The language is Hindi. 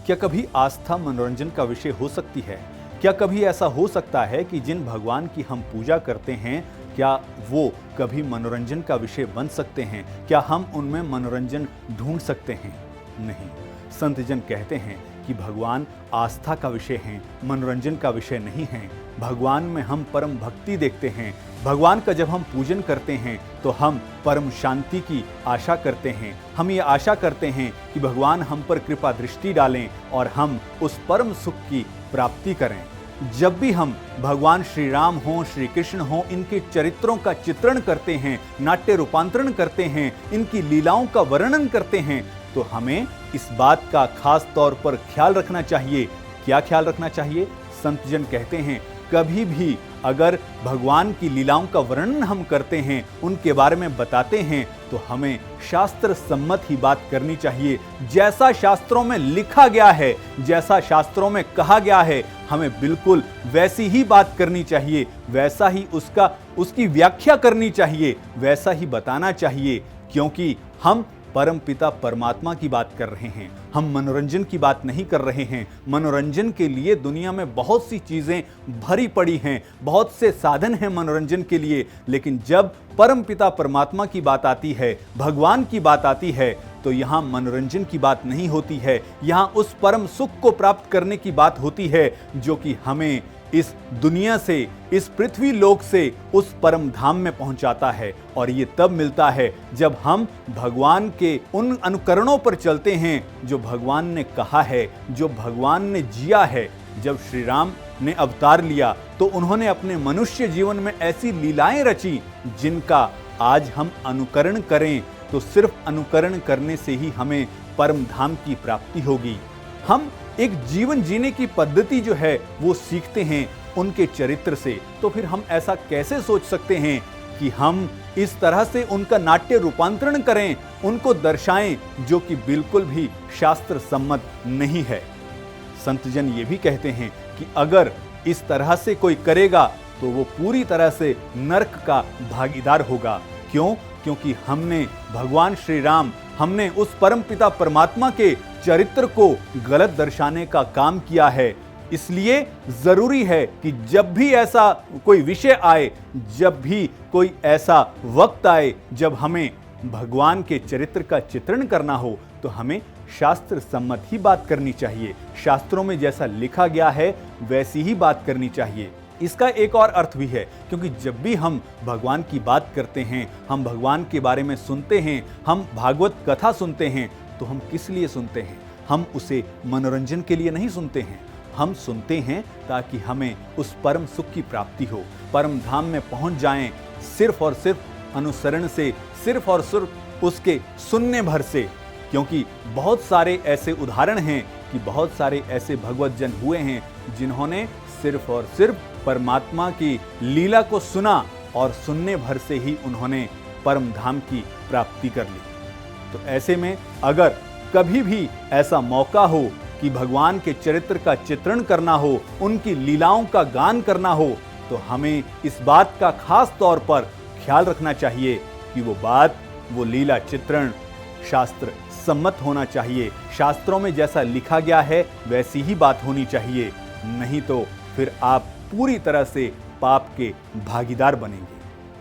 क्या कभी आस्था मनोरंजन का विषय हो सकती है? क्या कभी ऐसा हो सकता है कि जिन भगवान की हम पूजा करते हैं, क्या वो कभी मनोरंजन का विषय बन सकते हैं? क्या हम उनमें मनोरंजन ढूंढ सकते हैं? नहीं। संत जन कहते हैं कि भगवान आस्था का विषय हैं, मनोरंजन का विषय नहीं हैं। भगवान में हम परम भक्ति देखते हैं। भगवान का जब हम पूजन करते हैं तो हम परम शांति की आशा करते हैं। हम ये आशा करते हैं कि भगवान हम पर कृपा दृष्टि डालें और हम उस परम सुख की प्राप्ति करें। जब भी हम भगवान श्री राम हों, श्री कृष्ण हों, इनके चरित्रों का चित्रण करते हैं, नाट्य रूपांतरण करते हैं, इनकी लीलाओं का वर्णन करते हैं, तो हमें इस बात का खास तौर पर ख्याल रखना चाहिए। क्या ख्याल रखना चाहिए? संत जन कहते हैं कभी भी अगर भगवान की लीलाओं का वर्णन हम करते हैं, उनके बारे में बताते हैं, तो हमें शास्त्र सम्मत ही बात करनी चाहिए। जैसा शास्त्रों में लिखा गया है, जैसा शास्त्रों में कहा गया है, हमें बिल्कुल वैसी ही बात करनी चाहिए, वैसा ही उसकी व्याख्या करनी चाहिए, वैसा ही बताना चाहिए, क्योंकि हम परम पिता परमात्मा की बात कर रहे हैं। हम मनोरंजन की बात नहीं कर रहे हैं। मनोरंजन के लिए दुनिया में बहुत सी चीजें भरी पड़ी हैं, बहुत से साधन हैं मनोरंजन के लिए, लेकिन जब परम पिता परमात्मा की बात आती है, भगवान की बात आती है, तो यहाँ मनोरंजन की बात नहीं होती है। यहाँ उस परम सुख को प्राप्त करने की बात होती है जो कि हमें इस दुनिया से, इस पृथ्वी लोक से उस परम धाम में पहुंचाता है। और ये तब मिलता है जब हम भगवान के उन अनुकरणों पर चलते हैं जो भगवान ने कहा है, जो भगवान ने जिया है। जब श्री राम ने अवतार लिया तो उन्होंने अपने मनुष्य जीवन में ऐसी लीलाएं रची जिनका आज हम अनुकरण करें तो सिर्फ अनुकरण करने से ही हमें परम धाम की प्राप्ति होगी। हम एक जीवन जीने की पद्धति जो है वो सीखते हैं उनके चरित्र से, तो फिर हम ऐसा कैसे सोच सकते हैं कि हम इस तरह से उनका नाट्य रूपांतरण करें, उनको दर्शाएं, जो कि बिल्कुल भी शास्त्र सम्मत नहीं है। संत जन ये भी कहते हैं कि अगर इस तरह से कोई करेगा तो वो पूरी तरह से नरक का भागीदार होगा। क्यों? क्योंकि हमने भगवान श्री राम, हमने उस परम पिता परमात्मा के चरित्र को गलत दर्शाने का काम किया है। इसलिए जरूरी है कि जब भी ऐसा कोई विषय आए, जब भी कोई ऐसा वक्त आए जब हमें भगवान के चरित्र का चित्रण करना हो, तो हमें शास्त्र सम्मत ही बात करनी चाहिए। शास्त्रों में जैसा लिखा गया है वैसी ही बात करनी चाहिए। इसका एक और अर्थ भी है, क्योंकि जब भी हम भगवान की बात करते हैं, हम भगवान के बारे में सुनते हैं, हम भागवत कथा सुनते हैं, तो हम किस लिए सुनते हैं? हम उसे मनोरंजन के लिए नहीं सुनते हैं। हम सुनते हैं ताकि हमें उस परम सुख की प्राप्ति हो, परम धाम में पहुंच जाएं, सिर्फ और सिर्फ अनुसरण से, सिर्फ और सिर्फ उसके सुनने भर से। क्योंकि बहुत सारे ऐसे उदाहरण हैं कि बहुत सारे ऐसे भगवत जन हुए हैं जिन्होंने सिर्फ और सिर्फ परमात्मा की लीला को सुना और सुनने भर से ही उन्होंने परम धाम की प्राप्ति कर ली। तो ऐसे में अगर कभी भी ऐसा मौका हो कि भगवान के चरित्र का चित्रण करना हो, उनकी लीलाओं का गान करना हो, तो हमें इस बात का खास तौर पर ख्याल रखना चाहिए कि वो लीला चित्रण शास्त्र सम्मत होना चाहिए। शास्त्रों में जैसा लिखा गया है वैसी ही बात होनी चाहिए, नहीं तो फिर आप पूरी तरह से पाप के भागीदार बनेंगे।